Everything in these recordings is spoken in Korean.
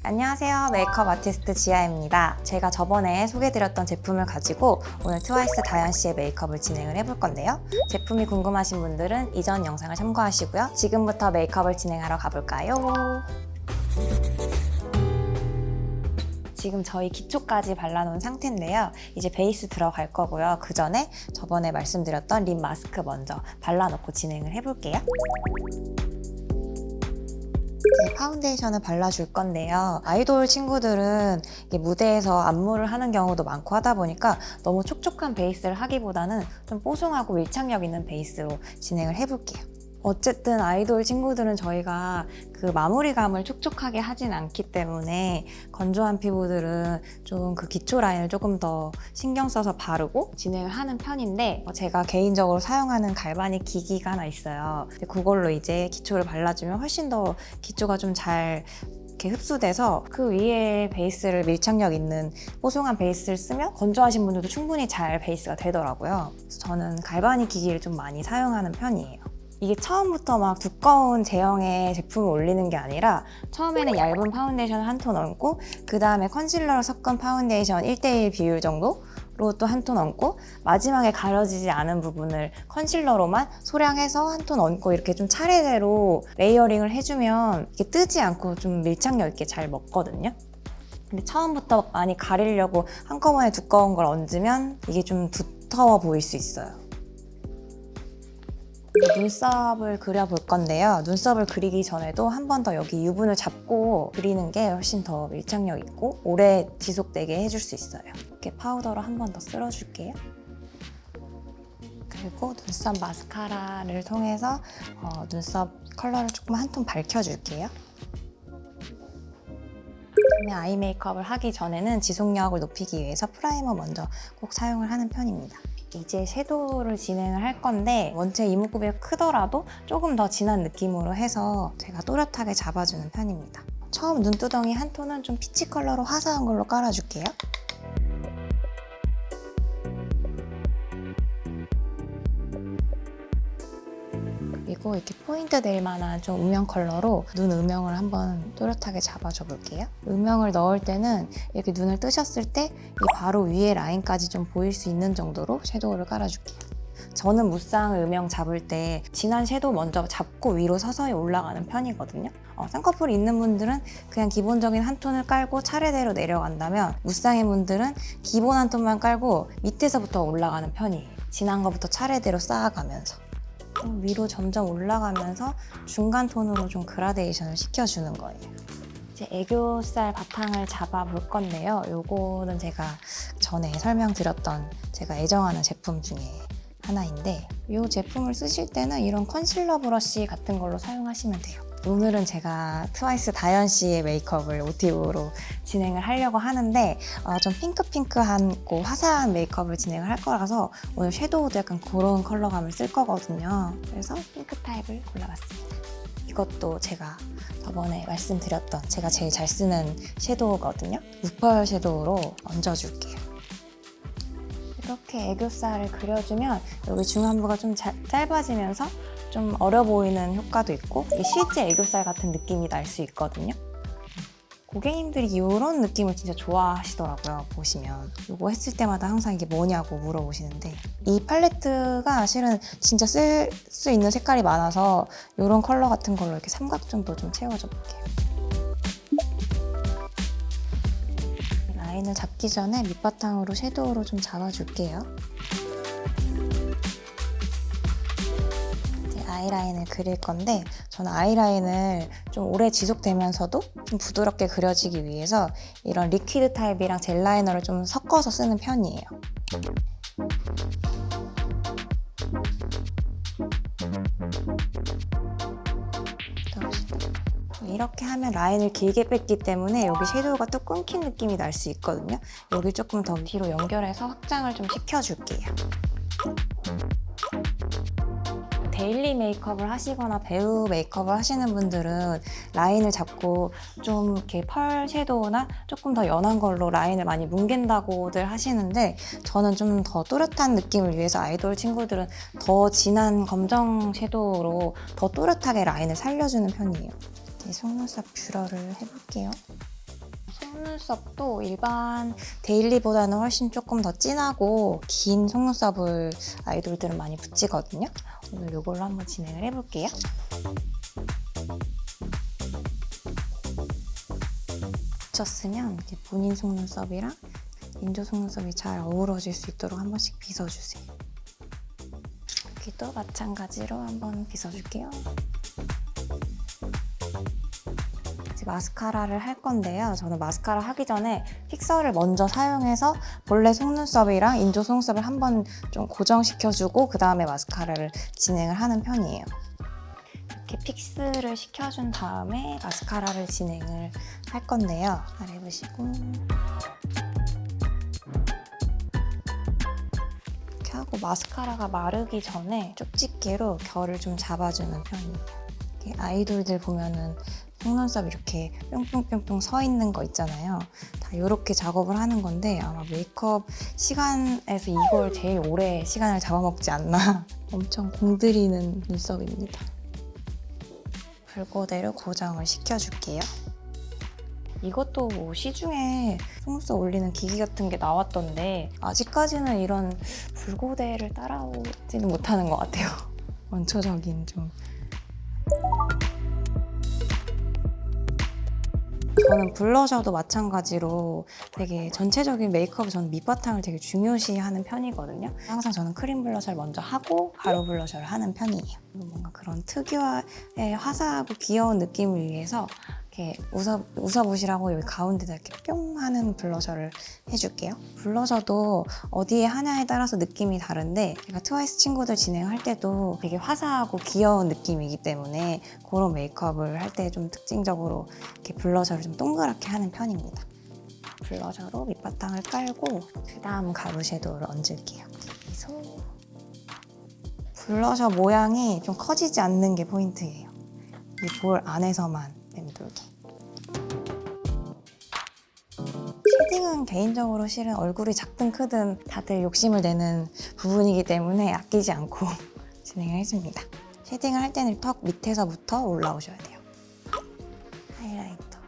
안녕하세요. 메이크업 아티스트 지아입니다. 제가 저번에 소개해드렸던 제품을 가지고 오늘 트와이스 다현 씨의 메이크업을 진행을 해볼 건데요. 제품이 궁금하신 분들은 이전 영상을 참고하시고요. 지금부터 메이크업을 진행하러 가볼까요? 지금 저희 기초까지 발라놓은 상태인데요. 이제 베이스 들어갈 거고요. 그 전에 저번에 말씀드렸던 립 마스크 먼저 발라놓고 진행을 해볼게요. 이제 파운데이션을 발라줄 건데요. 아이돌 친구들은 무대에서 안무를 하는 경우도 많고 하다 보니까 너무 촉촉한 베이스를 하기보다는 좀 뽀송하고 밀착력 있는 베이스로 진행을 해볼게요. 어쨌든 아이돌 친구들은 저희가 그 마무리감을 촉촉하게 하진 않기 때문에 건조한 피부들은 좀 그 기초 라인을 조금 더 신경 써서 바르고 진행을 하는 편인데 제가 개인적으로 사용하는 갈바닉 기기가 하나 있어요. 그걸로 이제 기초를 발라주면 훨씬 더 기초가 좀 잘 이렇게 흡수돼서 그 위에 베이스를 밀착력 있는 뽀송한 베이스를 쓰면 건조하신 분들도 충분히 잘 베이스가 되더라고요. 그래서 저는 갈바닉 기기를 좀 많이 사용하는 편이에요. 이게 처음부터 막 두꺼운 제형의 제품을 올리는 게 아니라 처음에는 얇은 파운데이션 한 톤 얹고 그 다음에 컨실러를 섞은 파운데이션 1:1 비율 정도로 또 한 톤 얹고 마지막에 가려지지 않은 부분을 컨실러로만 소량해서 한 톤 얹고 이렇게 좀 차례대로 레이어링을 해주면 이게 뜨지 않고 좀 밀착력 있게 잘 먹거든요. 근데 처음부터 많이 가리려고 한꺼번에 두꺼운 걸 얹으면 이게 좀 두터워 보일 수 있어요. 눈썹을 그려볼 건데요. 눈썹을 그리기 전에도 한 번 더 여기 유분을 잡고 그리는 게 훨씬 더 밀착력 있고 오래 지속되게 해줄 수 있어요. 이렇게 파우더로 한 번 더 쓸어줄게요. 그리고 눈썹 마스카라를 통해서 눈썹 컬러를 조금 한 톤 밝혀줄게요. 아이 메이크업을 하기 전에는 지속력을 높이기 위해서 프라이머 먼저 꼭 사용을 하는 편입니다. 이제 섀도우를 진행을 할 건데 원체 이목구비가 크더라도 조금 더 진한 느낌으로 해서 제가 또렷하게 잡아주는 편입니다. 처음 눈두덩이 한 톤은 좀 피치 컬러로 화사한 걸로 깔아줄게요. 그리고 이렇게 포인트 될 만한 좀 음영 컬러로 눈 음영을 한번 또렷하게 잡아줘 볼게요. 음영을 넣을 때는 이렇게 눈을 뜨셨을 때 이 바로 위에 라인까지 좀 보일 수 있는 정도로 섀도우를 깔아줄게요. 저는 무쌍 음영 잡을 때 진한 섀도우 먼저 잡고 위로 서서히 올라가는 편이거든요. 쌍꺼풀이 있는 분들은 그냥 기본적인 한 톤을 깔고 차례대로 내려간다면 무쌍의 분들은 기본 한 톤만 깔고 밑에서부터 올라가는 편이에요. 진한 거부터 차례대로 쌓아가면서. 위로 점점 올라가면서 중간 톤으로 좀 그라데이션을 시켜주는 거예요. 이제 애교살 바탕을 잡아볼 건데요. 요거는 제가 전에 설명드렸던 제가 애정하는 제품 중에 하나인데 이 제품을 쓰실 때는 이런 컨실러 브러쉬 같은 걸로 사용하시면 돼요. 오늘은 제가 트와이스 다현 씨의 메이크업을 모티브로 진행을 하려고 하는데 좀 핑크핑크하고 화사한 메이크업을 진행을 할 거라서 오늘 섀도우도 약간 그런 컬러감을 쓸 거거든요. 그래서 핑크 타입을 골라봤습니다. 이것도 제가 저번에 말씀드렸던 제가 제일 잘 쓰는 섀도우거든요. 우펄 섀도우로 얹어줄게요. 이렇게 애교살을 그려주면 여기 중안부가 좀 짧아지면서 좀 어려 보이는 효과도 있고 실제 애교살 같은 느낌이 날 수 있거든요. 고객님들이 이런 느낌을 진짜 좋아하시더라고요. 보시면 이거 했을 때마다 항상 이게 뭐냐고 물어보시는데 이 팔레트가 실은 진짜 쓸 수 있는 색깔이 많아서 이런 컬러 같은 걸로 이렇게 삼각 정도 좀 채워줘 볼게요. 라인을 잡기 전에 밑바탕으로 섀도우로 좀 잡아줄게요. 아이라인을 그릴 건데 저는 아이라인을 좀 오래 지속되면서도 좀 부드럽게 그려지기 위해서 이런 리퀴드 타입이랑 젤 라이너를 좀 섞어서 쓰는 편이에요. 이렇게 하면 라인을 길게 뺐기 때문에 여기 섀도우가 또 끊긴 느낌이 날 수 있거든요. 여기 조금 더 뒤로 연결해서 확장을 좀 시켜줄게요. 데일리 메이크업을 하시거나 배우 메이크업을 하시는 분들은 라인을 잡고 좀 이렇게 펄 섀도우나 조금 더 연한 걸로 라인을 많이 뭉갠다고들 하시는데 저는 좀 더 또렷한 느낌을 위해서 아이돌 친구들은 더 진한 검정 섀도우로 더 또렷하게 라인을 살려주는 편이에요. 이제 속눈썹 뷰러를 해볼게요. 속눈썹도 일반 데일리보다는 훨씬 조금 더 진하고 긴 속눈썹을 아이돌들은 많이 붙이거든요. 오늘 이걸로 한번 진행을 해볼게요. 붙였으면 이제 본인 속눈썹이랑 인조 속눈썹이 잘 어우러질 수 있도록 한 번씩 빗어주세요. 여기도 마찬가지로 한번 빗어줄게요. 이제 마스카라를 할 건데요. 저는 마스카라 하기 전에 픽서를 먼저 사용해서 본래 속눈썹이랑 인조 속눈썹을 한번 좀 고정시켜주고 그 다음에 마스카라를 진행을 하는 편이에요. 이렇게 픽스를 시켜준 다음에 마스카라를 진행을 할 건데요. 잘 해보시고 이렇게 하고 마스카라가 마르기 전에 쪽집게로 결을 좀 잡아주는 편이에요. 아이돌들 보면은 속눈썹 이렇게 뿅뿅뿅뿅 서 있는 거 있잖아요. 다 이렇게 작업을 하는 건데 아마 메이크업 시간에서 이걸 제일 오래 시간을 잡아먹지 않나. 엄청 공들이는 눈썹입니다. 불고데로 고정을 시켜줄게요. 이것도 뭐 시중에 속눈썹 올리는 기기 같은 게 나왔던데 아직까지는 이런 불고데를 따라오지는 못하는 것 같아요. 원초적인 좀. 저는 블러셔도 마찬가지로 되게 전체적인 메이크업을 저는 밑바탕을 되게 중요시하는 편이거든요. 항상 저는 크림 블러셔를 먼저 하고 가루 블러셔를 하는 편이에요. 뭔가 그런 특유의 화사하고 귀여운 느낌을 위해서 이렇게 웃어보시라고 여기 가운데다 이렇게 뿅 하는 블러셔를 해줄게요. 블러셔도 어디에 하냐에 따라서 느낌이 다른데 제가 트와이스 친구들 진행할 때도 되게 화사하고 귀여운 느낌이기 때문에 그런 메이크업을 할 때 좀 특징적으로 이렇게 블러셔를 좀 동그랗게 하는 편입니다. 블러셔로 밑바탕을 깔고 그 다음 가루 섀도우를 얹을게요. 그래서 블러셔 모양이 좀 커지지 않는 게 포인트예요. 이 볼 안에서만 맴돌게. 쉐딩은 개인적으로 실은 얼굴이 작든 크든 다들 욕심을 내는 부분이기 때문에 아끼지 않고 진행을 해줍니다. 쉐딩을 할 때는 턱 밑에서부터 올라오셔야 돼요. 하이라이터.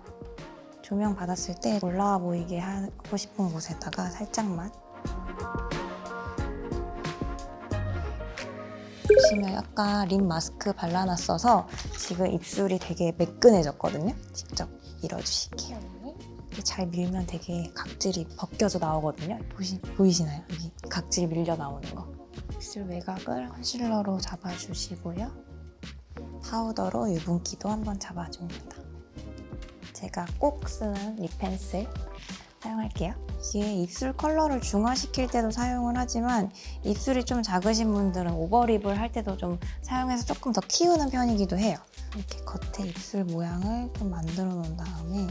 조명 받았을 때 올라와 보이게 하고 싶은 곳에다가 살짝만. 보시면 아까 립 마스크 발라놨어서 지금 입술이 되게 매끈해졌거든요. 직접 밀어주실게요. 이렇게 잘 밀면 되게 각질이 벗겨져 나오거든요. 보이시나요? 여기 각질이 밀려 나오는 거. 입술 외곽을 컨실러로 잡아주시고요. 파우더로 유분기도 한번 잡아줍니다. 제가 꼭 쓰는 립 펜슬 사용할게요. 이게 입술 컬러를 중화시킬 때도 사용을 하지만 입술이 좀 작으신 분들은 오버립을 할 때도 좀 사용해서 조금 더 키우는 편이기도 해요. 이렇게 겉에 입술 모양을 좀 만들어 놓은 다음에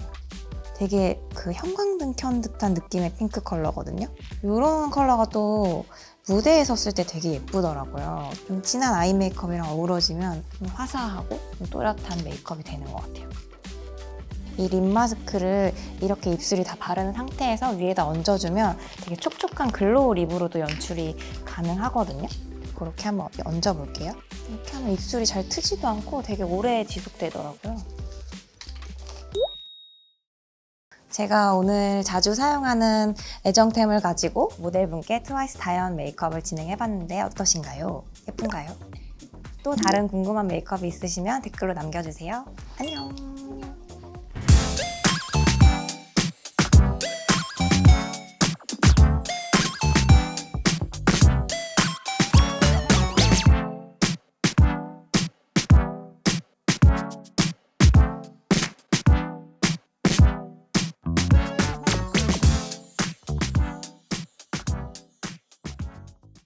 되게 그 형광등 켠 듯한 느낌의 핑크 컬러거든요. 이런 컬러가 또 무대에 섰을 때 되게 예쁘더라고요. 좀 진한 아이 메이크업이랑 어우러지면 좀 화사하고 좀 또렷한 메이크업이 되는 것 같아요. 이 립 마스크를 이렇게 입술이 다 바른 상태에서 위에다 얹어주면 되게 촉촉한 글로우 립으로도 연출이 가능하거든요. 그렇게 한번 얹어볼게요. 이렇게 하면 입술이 잘 트지도 않고 되게 오래 지속되더라고요. 제가 오늘 자주 사용하는 애정템을 가지고 모델분께 트와이스 다이아몬드 메이크업을 진행해봤는데 어떠신가요? 예쁜가요? 또 다른 궁금한 메이크업이 있으시면 댓글로 남겨주세요. 안녕!